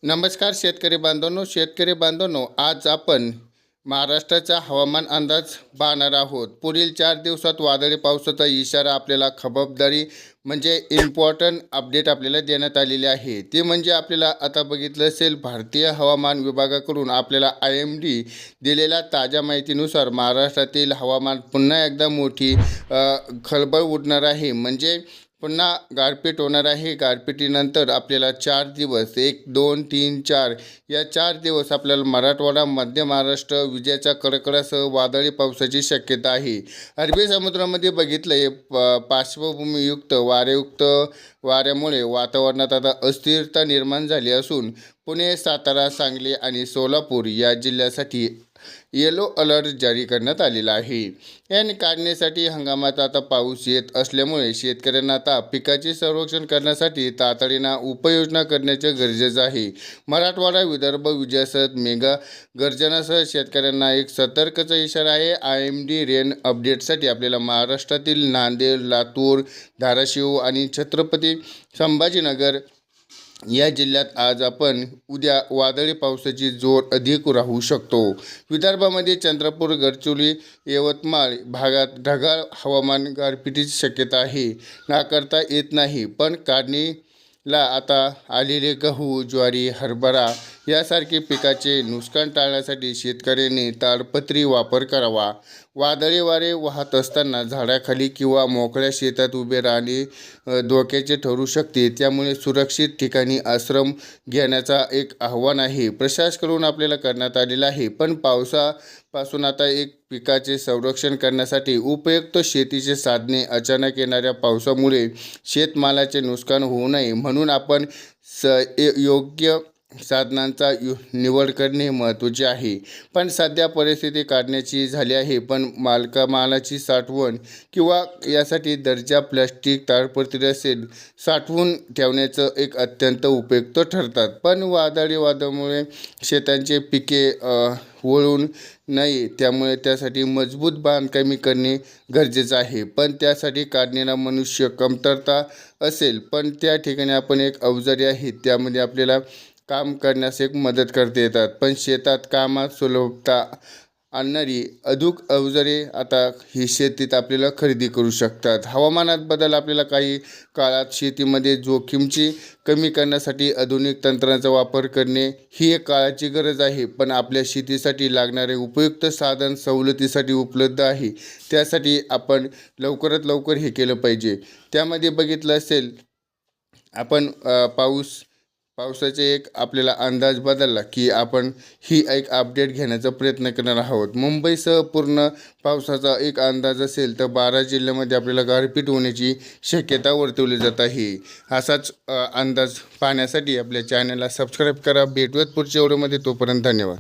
नमस्कार शेतकरी बांधवांनो, आज आपण महाराष्ट्राचा हवामान अंदाज पाहणार आहोत। पुढील 4 दिवसात वादळी पावसाचा इशारा आपल्याला खबरदारी म्हणजे इम्पॉर्टंट अपडेट आपल्याला देण्यात आलेली आहे। ते म्हणजे आपल्याला आता बघितलं असेल, भारतीय हवामान विभागाकडून आपल्याला IMD दिलेल्या ताज्या माहितीनुसार महाराष्ट्रातील हवामान पुन्हा एकदा मोठी खळबळ उडणार आहे। म्हणजे पुन्हा गारपीट होणार आहे। गारपिटीनंतर आपल्याला 4 दिवस 1 2 3 4 या 4 दिवस आपल्याला मराठवाडा, मध्य महाराष्ट्र विजेच्या कडकडासह वादळी पावसाची शक्यता आहे। अरबी समुद्रामध्ये बघितलं पार्श्वभूमीयुक्त वाऱ्यामुळे वातावरणात आता अस्थिरता निर्माण झाली असून पुणे, सातारा, सांगली आणि सोलापूर या जिल्ह्यासाठी येलो अलर्ट जारी करण्यात आलेला आहे। या काढण्यासाठी हंगामात आता पाऊस येत असल्यामुळे शेतकऱ्यांना आता पिकाचे संरक्षण करण्यासाठी तातडीने उपाययोजना करण्याचे गरजेचे आहे। मराठवाडा, विदर्भ विजेसह मेगा गर्जनासह शेतकऱ्यांना एक सतर्कचा इशारा आहे। IMD रेन अपडेटसाठी आपल्याला महाराष्ट्रातील नांदेड, लातूर, धाराशिव आणि छत्रपती संभाजीनगर या जिल्ह्यात आज आपण उद्या वादळी पावसाची जोर अधिक राहू शकतो। विदर्भामध्ये चंद्रपूर, गडचिरोली, यवतमाळ भागात ढगाळ हवामान, गारपिटीची शक्यता आहे नाकारता येत नाही। पण काढणीला आता आलेले गहू, ज्वारी, हरभरा यासारखे पिकाचे नुकसान टाळण्यासाठी शेतकऱ्यांनी ताडपत्री वापर करावा। वादळी वारे वाहत असताना झाडाखाली किंवा मोकळ्या शेतात उभे राहणे धोक्याचे ठरू शकते। त्यामुळे सुरक्षित ठिकाणी आश्रम घेण्याचा एक आव्हान आहे प्रशासनाकडून आपल्याला करण्यात आलेलं आहे। पण पावसापासून आता एक पिकाचे संरक्षण करण्यासाठी उपयुक्त शेतीचे साधने, अचानक येणाऱ्या पावसामुळे शेतमालाचे नुकसान होऊ नये म्हणून आपण योग्य साधनांचा निवड करणे महत्त्वाचे आहे। पण सध्या परिस्थिती काढण्याची झाली आहे, पण मालाची साठवण किंवा यासाठी दर्जा प्लास्टिक ताडपत्री असेल साठवून ठेवण्याचं एक अत्यंत उपयुक्त ठरतात। पण वादळामुळे शेतांचे पिके वळून नये त्यामुळे त्यासाठी मजबूत बांधकामे करणे गरजेचं आहे। पण त्यासाठी काढणीला मनुष्य कमतरता असेल, पण त्या ठिकाणी आपण एक अवजारे आहेत त्यामध्ये आपल्याला काम करण्यास एक मदत करता येतात। पण शेतात कामात सुलभता आणणारी अधूक अवजारे आता ही शेतीत आपल्याला खरेदी करू शकतात। हवामानात बदल आपल्याला काही काळात शेतीमध्ये जोखीमची कमी करण्यासाठी आधुनिक तंत्राचा वापर करणे ही एक काळाची गरज आहे। पण आपल्या शेतीसाठी लागणारे उपयुक्त साधन सवलतीसाठी उपलब्ध आहे, त्यासाठी आपण लवकरात लवकर हे केलं पाहिजे। त्यामध्ये बघितलं असेल आपण पावसाचे एक आपल्याला अंदाज बदलला की आपण ही एक अपडेट घेण्याचा प्रयत्न करणार आहोत। मुंबईसह पूर्ण पावसाचा एक अंदाज असेल तर 12 जिल्ह्यामध्ये आपल्याला गारपीट होण्याची शक्यता वर्तवली जात आहे। असाच अंदाज पाहण्यासाठी आपल्या चॅनलला सबस्क्राईब करा। भेटूयात पुढच्या व्हिडिओमध्ये, तोपर्यंत धन्यवाद।